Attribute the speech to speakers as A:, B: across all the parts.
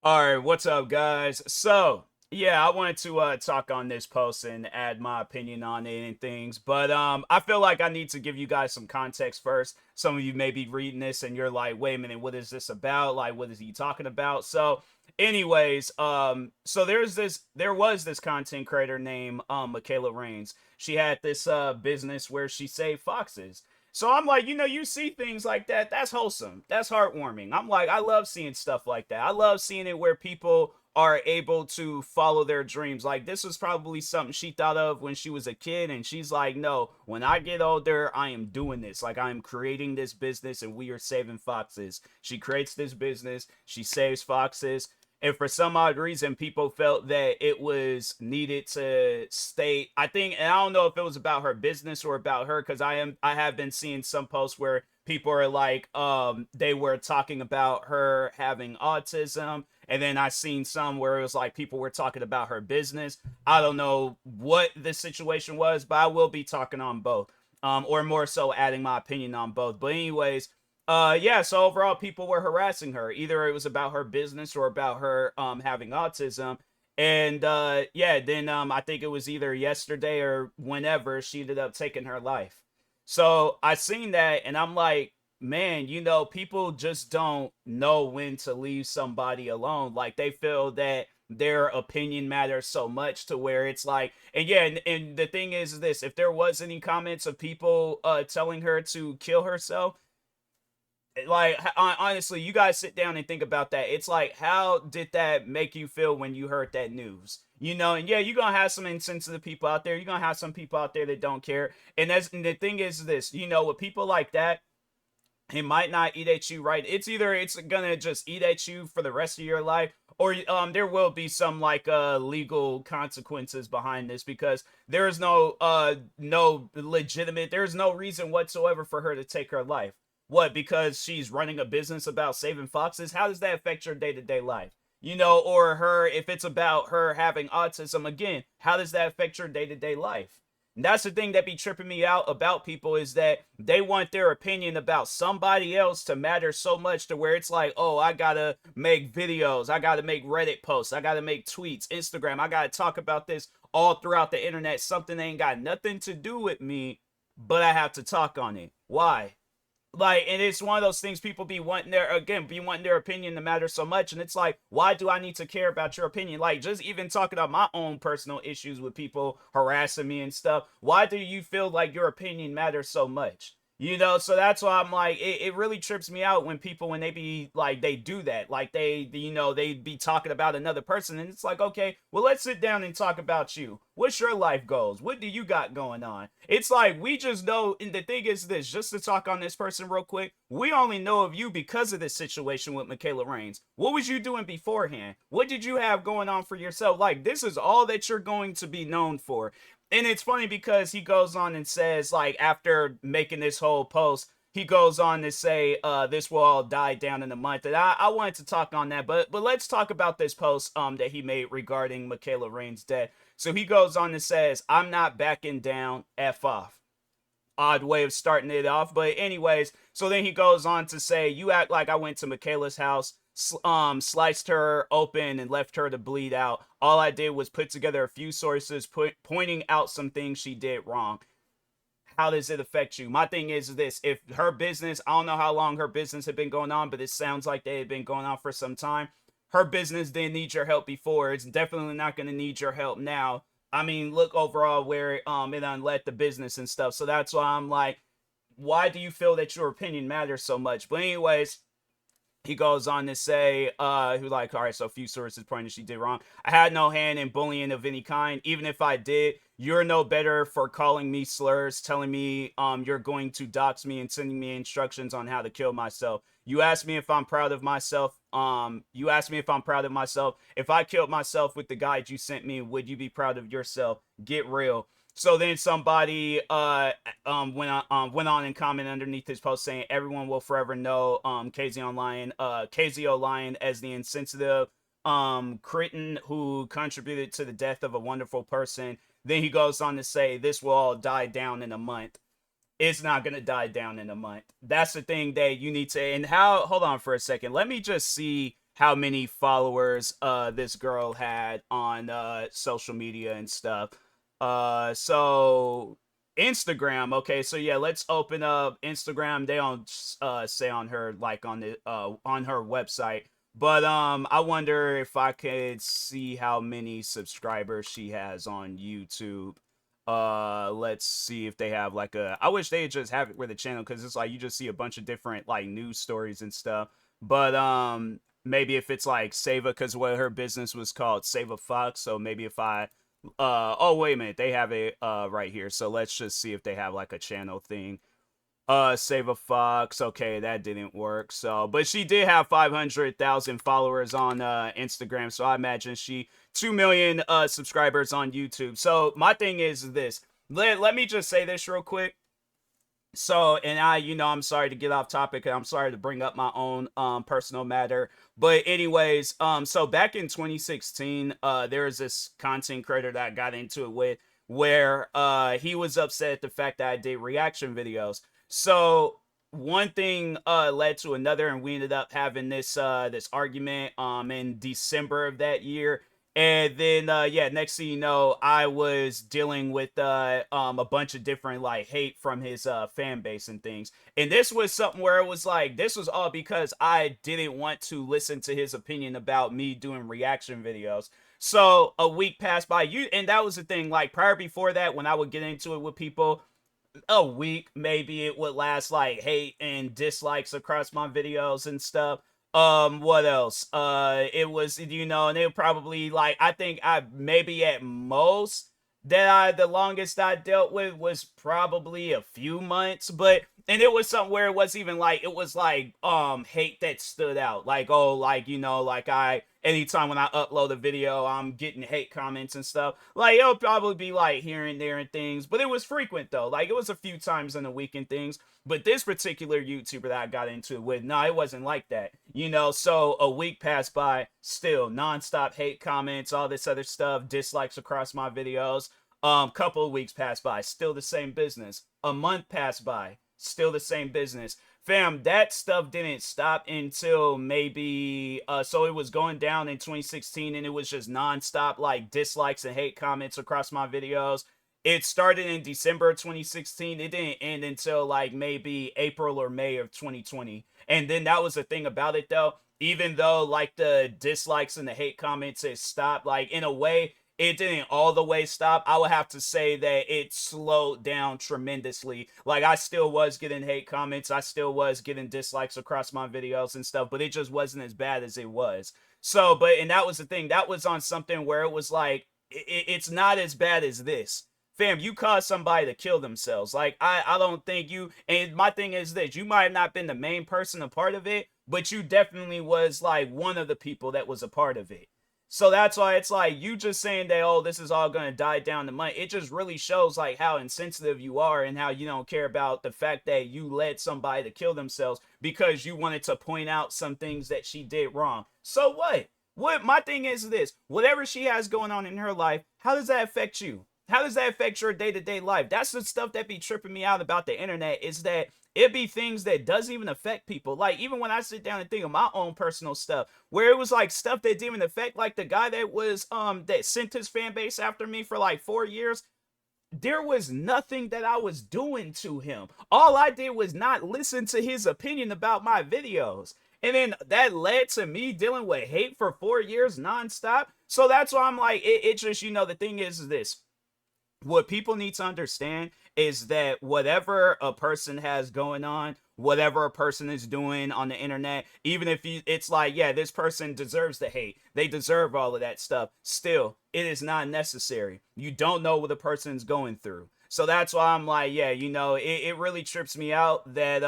A: All right, what's up, guys? So, yeah, I wanted to talk on this post and add my opinion on it and things, but I feel like I need to give you guys some context first. Some of you may be reading this and you're like, "Wait a minute, what is this about? Like, what is he talking about?" So, anyways, so there was this content creator named Michaela Rains. She had this business where she saved foxes. So I'm like, you see things like that. That's wholesome. That's heartwarming. I'm like, I love seeing stuff like that. I love seeing it where people are able to follow their dreams. Like, this was probably something she thought of when she was a kid. And she's like, no, when I get older, I am doing this. Like, I am creating this business and we are saving foxes. She creates this business. She saves foxes. And for some odd reason, people felt that it was needed to state. I think, and I don't know if it was about her business or about her, because I have been seeing some posts where people are like, they were talking about her having autism, and then I seen some where it was like people were talking about her business. I don't know what the situation was, but I will be talking on both, or more so adding my opinion on both. But anyways, yeah, so overall people were harassing her. Either it was about her business or about her having autism. And yeah, then I think it was either yesterday or whenever she ended up taking her life. So I seen that and I'm like, man, people just don't know when to leave somebody alone. Like, they feel that their opinion matters so much to where it's like, and yeah, and the thing is this, if there was any comments of people telling her to kill herself, like, honestly, you guys sit down and think about that. It's like, how did that make you feel when you heard that news? And yeah, you're gonna have some insensitive people out there. You're gonna have some people out there that don't care. And the thing is this, with people like that, it might not eat at you, right? It's either it's gonna just eat at you for the rest of your life, or there will be some like legal consequences behind this, because there is no legitimate, there's no reason whatsoever for her to take her life. What? Because she's running a business about saving foxes? How does that affect your day-to-day life? Or her, if it's about her having autism, again, how does that affect your day-to-day life? And that's the thing that be tripping me out about people, is that they want their opinion about somebody else to matter so much to where it's like, oh, I gotta make videos, I gotta make Reddit posts, I gotta make tweets, Instagram, I gotta talk about this all throughout the internet, something that ain't got nothing to do with me, but I have to talk on it. Why? Like, and it's one of those things, people be wanting their opinion to matter so much, and it's like, why do I need to care about your opinion? Like, just even talking about my own personal issues with people harassing me and stuff, why do you feel like your opinion matters so much? So that's why I'm like, it really trips me out when people, when they be like, they do that, like they be talking about another person, and it's like, okay, well, let's sit down and talk about you. What's your life goals? What do you got going on? It's like, we just know, and the thing is this, just to talk on this person real quick, we only know of you because of this situation with Michaela Rains. What was you doing beforehand? What did you have going on for yourself? Like, this is all that you're going to be known for. And it's funny because he goes on and says, like, after making this whole post, he goes on to say, this will all die down in a month. And I wanted to talk on that, but let's talk about this post that he made regarding Michaela Rain's death. So he goes on and says, I'm not backing down, F off. Odd way of starting it off, but anyways, so then he goes on to say, you act like I went to Michaela's house, sliced her open and left her to bleed out. All I did was put together a few sources pointing out some things she did wrong. How does it affect you? My thing is this, if her business, I don't know how long her business had been going on, but it sounds like they had been going on for some time. Her business didn't need your help before. It's definitely not going to need your help now. I mean, look overall where it unlet the business and stuff. So that's why I'm like, why do you feel that your opinion matters so much? But anyways, he goes on to say, who, like, all right, so a few sources pointing she did wrong. I had no hand in bullying of any kind. Even if I did, you're no better for calling me slurs, telling me you're going to dox me and sending me instructions on how to kill myself. You asked me if I'm proud of myself. You asked me if I'm proud of myself. If I killed myself with the guide you sent me, would you be proud of yourself? Get real. So then somebody went on and commented underneath his post saying, everyone will forever know Kazeolion as the insensitive cretin who contributed to the death of a wonderful person. Then he goes on to say, this will all die down in a month. It's not gonna die down in a month. That's the thing that you need to. And how? Hold on for a second. Let me just see how many followers this girl had on social media and stuff. So Instagram. Okay, so yeah, let's open up Instagram. They don't say on her like on her website, but I wonder if I could see how many subscribers she has on YouTube. Let's see if they have like a. I wish they just have it with a channel, because it's like you just see a bunch of different like news stories and stuff. But maybe if it's like Sava, because what her business was called Sava Fox. So maybe if I oh wait a minute, they have it right here. So let's just see if they have like a channel thing. Save a Fox. Okay, that didn't work. So, but she did have 500,000 followers on Instagram. So I imagine she 2 million subscribers on YouTube. So my thing is this. Let me just say this real quick. So, and I'm sorry to get off topic, and I'm sorry to bring up my own personal matter, but anyways, so back in 2016, there was this content creator that I got into it with, where he was upset at the fact that I did reaction videos. So one thing led to another, and we ended up having this argument in December of that year. And then yeah, next thing you know, I was dealing with a bunch of different like hate from his fan base and things. And this was something where it was like, this was all because I didn't want to listen to his opinion about me doing reaction videos. So a week passed by, and that was the thing, like prior before that, when I would get into it with people, a week maybe it would last like hate and dislikes across my videos and stuff. What else? It was, and it would probably like, I think I maybe at most that the longest I dealt with was probably a few months. But and it was something where it was even like, it was like hate that stood out, like, oh, like, like I anytime when I upload a video, I'm getting hate comments and stuff. Like, it'll probably be like here and there and things, but it was frequent though. Like, it was a few times in a week and things. But this particular YouTuber that I got into it with, no, it wasn't like that. So a week passed by, still nonstop hate comments, all this other stuff, dislikes across my videos. Couple of weeks passed by, still the same business. A month passed by, still the same business. Fam, that stuff didn't stop until maybe so it was going down in 2016, and it was just nonstop like dislikes and hate comments across my videos. It started in December 2016. It didn't end until like maybe April or May of 2020. And then that was the thing about it though. Even though like the dislikes and the hate comments it stopped, like in a way it didn't all the way stop. I would have to say that it slowed down tremendously. Like, I still was getting hate comments, I still was getting dislikes across my videos and stuff, but it just wasn't as bad as it was. So, and that was the thing. That was on something where it was like, it's not as bad as this. Fam, you caused somebody to kill themselves. Like, I don't think you, and my thing is this, you might have not been the main person a part of it, but you definitely was like one of the people that was a part of it. So that's why it's like, you just saying that, oh, this is all going to die down the money. It just really shows like how insensitive you are, and how you don't care about the fact that you led somebody to kill themselves because you wanted to point out some things that she did wrong. So what? What my thing is this, whatever she has going on in her life, how does that affect you? How does that affect your day-to-day life? That's the stuff that be tripping me out about the internet, is that it be things that doesn't even affect people. Like, even when I sit down and think of my own personal stuff, where it was like stuff that didn't even affect, like the guy that was that sent his fan base after me for like 4 years. There was nothing that I was doing to him. All I did was not listen to his opinion about my videos. And then that led to me dealing with hate for 4 years nonstop. So that's why I'm like, it just, the thing is this. What people need to understand is that whatever a person has going on, whatever a person is doing on the internet, even if it's like, yeah, this person deserves the hate, they deserve all of that stuff, still, it is not necessary. You don't know what a person's going through. So that's why I'm like, yeah, it really trips me out that,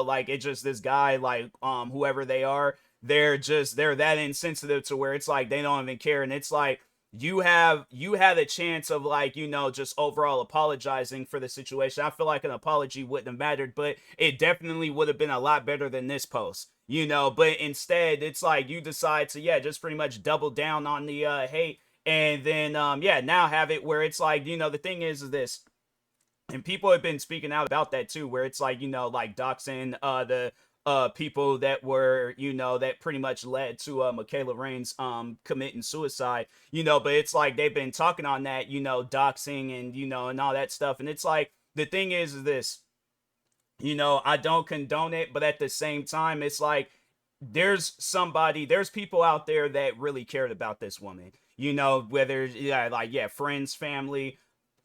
A: like, it just, this guy, like, whoever they are, they're that insensitive to where it's like, they don't even care. And it's like, you had a chance of, like, just overall apologizing for the situation. I feel like an apology wouldn't have mattered, but it definitely would have been a lot better than this post, but instead it's like you decide to, yeah, just pretty much double down on the hate. And then yeah, now have it where it's like, the thing is this, and people have been speaking out about that too, where it's like, like doxing the people that were, that pretty much led to Michaela Raines committing suicide, but it's like they've been talking on that, doxing and and all that stuff. And it's like the thing is this, I don't condone it, but at the same time, it's like there's people out there that really cared about this woman. Whether yeah, like yeah, friends, family.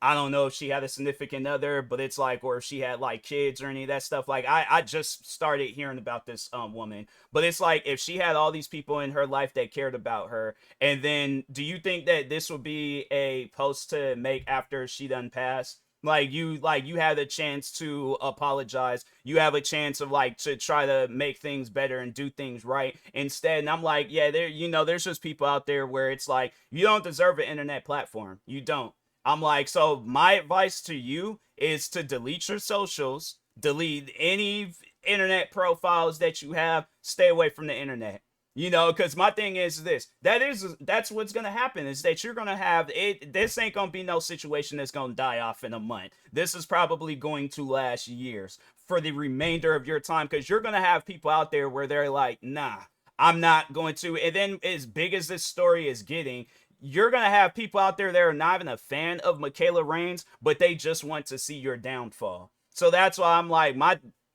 A: I don't know if she had a significant other, but it's like, or if she had like kids or any of that stuff. Like I just started hearing about this woman, but it's like if she had all these people in her life that cared about her, and then do you think that this would be a post to make after she done passed? Like you had a chance to apologize, you have a chance of like to try to make things better and do things right instead. And I'm like, yeah, there's just people out there where it's like you don't deserve an internet platform, you don't. I'm like, so my advice to you is to delete your socials, delete any internet profiles that you have, stay away from the internet. Because my thing is this, that's what's gonna happen is that you're gonna have it. This ain't gonna be no situation that's gonna die off in a month. This is probably going to last years for the remainder of your time, because you're gonna have people out there where they're like, nah, I'm not going to. And then, as big as this story is getting, you're gonna have people out there that are not even a fan of Michaela Raines, but they just want to see your downfall. So that's why I'm like,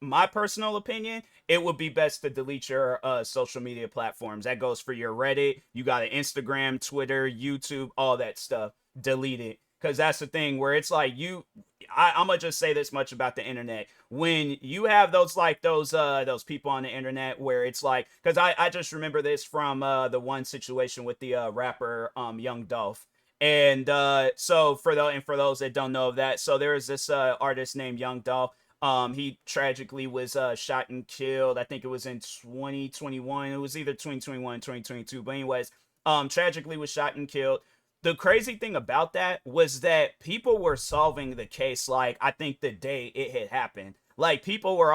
A: my personal opinion, it would be best to delete your social media platforms. That goes for your Reddit. You got an Instagram, Twitter, YouTube, all that stuff. Delete it. Because that's the thing where it's like I'm gonna just say this much about the internet. When you have those people on the internet where it's like, because I just remember this from the one situation with the rapper Young Dolph. And so for those that don't know of that, so there is this artist named Young Dolph. He tragically was shot and killed. I think it was in 2021. It was either 2021 2022. But anyways, tragically was shot and killed. The crazy thing about that was that people were solving the case like I think the day it had happened. Like people were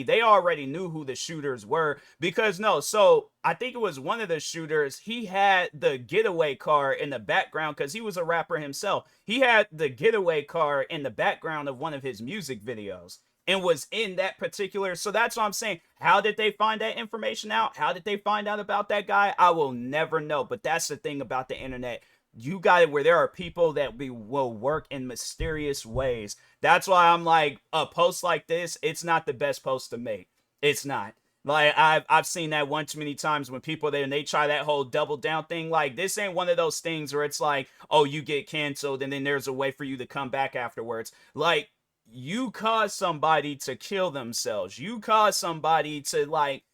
A: they already knew who the shooters were, because no, so I think it was one of the shooters. He had the getaway car in the background because he was a rapper himself. He had the getaway car in the background of one of his music videos and was in that particular. So that's what I'm saying. How did they find that information out? How did they find out about that guy? I will never know. But that's the thing about the internet. You got it where there are people that will work in mysterious ways. That's why I'm like, a post like this, it's not the best post to make. It's not. Like I've seen that one too many times when people they try that whole double down thing. Like this ain't one of those things where it's like, oh, you get canceled and then there's a way for you to come back afterwards. Like you cause somebody to kill themselves. You cause somebody to like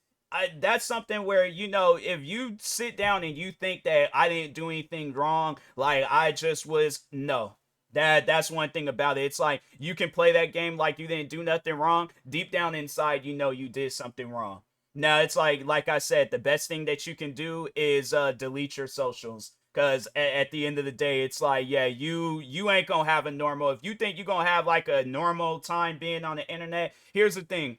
A: that's something where if you sit down and you think that I didn't do anything wrong, like I just was no. That's one thing about it. It's like you can play that game like you didn't do nothing wrong. Deep down inside, you did something wrong. Now it's like I said, the best thing that you can do is delete your socials. Cause at the end of the day, it's like, yeah, you ain't gonna have a normal. If you think you're gonna have like a normal time being on the internet, here's the thing: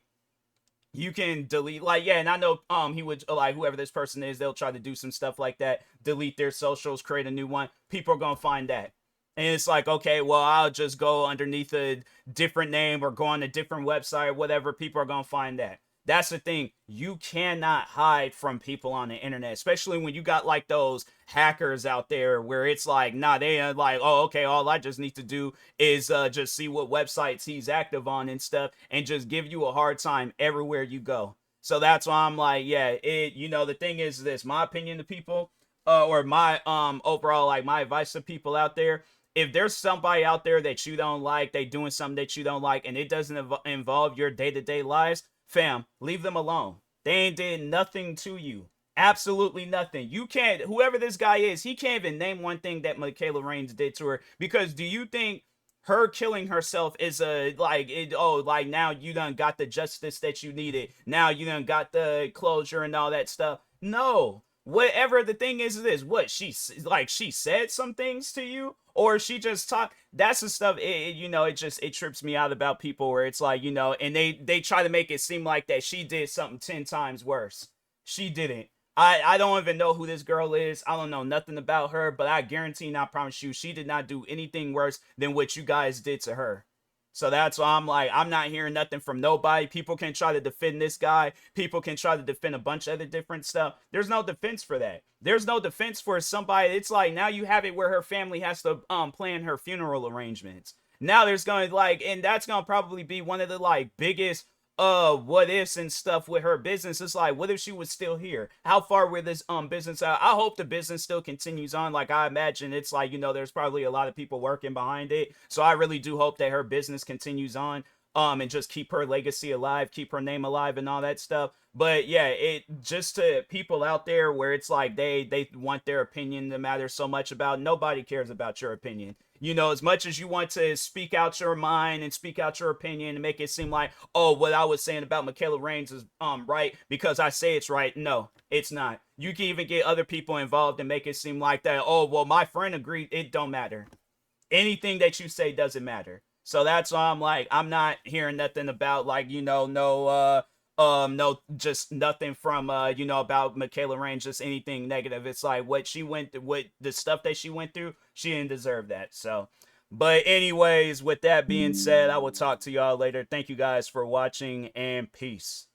A: you can delete, like, yeah, and I know he would, like, whoever this person is, they'll try to do some stuff like that, delete their socials, create a new one. People are gonna find that, and it's like, okay, well, I'll just go underneath a different name or go on a different website or whatever. People are gonna find that. That's the thing. You cannot hide from people on the internet, especially when you got like those hackers out there where it's like, nah, they are like, oh, okay, all I just need to do is just see what websites he's active on and stuff and just give you a hard time everywhere you go. So that's why I'm like, yeah, the thing is this, my opinion to people, or my overall, like my advice to people out there, if there's somebody out there that you don't like, they doing something that you don't like, and it doesn't involve your day-to-day lives, fam, leave them alone. They ain't did nothing to you. Absolutely nothing. You can't, whoever this guy is, he can't even name one thing that Michaela Raines did to her. Because do you think her killing herself is like now you done got the justice that you needed? Now you done got the closure and all that stuff? No. Whatever the thing is this, what she said some things to you, or she just talked. That's the stuff. It trips me out about people where it's like, and they try to make it seem like that she did something 10 times worse. She didn't. I don't even know who this girl is. I don't know nothing about her, but I guarantee and I promise you, she did not do anything worse than what you guys did to her. So that's why I'm like, I'm not hearing nothing from nobody. People can try to defend this guy. People can try to defend a bunch of other different stuff. There's no defense for that. There's no defense for somebody. It's like now you have it where her family has to plan her funeral arrangements. Now there's going to like, and that's going to probably be one of the like biggest what ifs and stuff with her business. It's like, what if she was still here? How far would this business out? I hope the business still continues on. Like I imagine it's like, there's probably a lot of people working behind it. So I really do hope that her business continues on. And just keep her legacy alive, keep her name alive and all that stuff. But yeah, it just to people out there where it's like they want their opinion to matter so much about, nobody cares about your opinion. As much as you want to speak out your mind and speak out your opinion and make it seem like, oh, what I was saying about Michaela Reigns is right because I say it's right. No, it's not. You can even get other people involved and make it seem like that. Oh, well, my friend agreed. It don't matter. Anything that you say doesn't matter. So that's why I'm like, I'm not hearing nothing about like, no, just nothing from about Michaela Reigns, just anything negative. It's like what she what the stuff that she went through, she didn't deserve that. So, but anyways, with that being said, I will talk to y'all later. Thank you guys for watching and peace.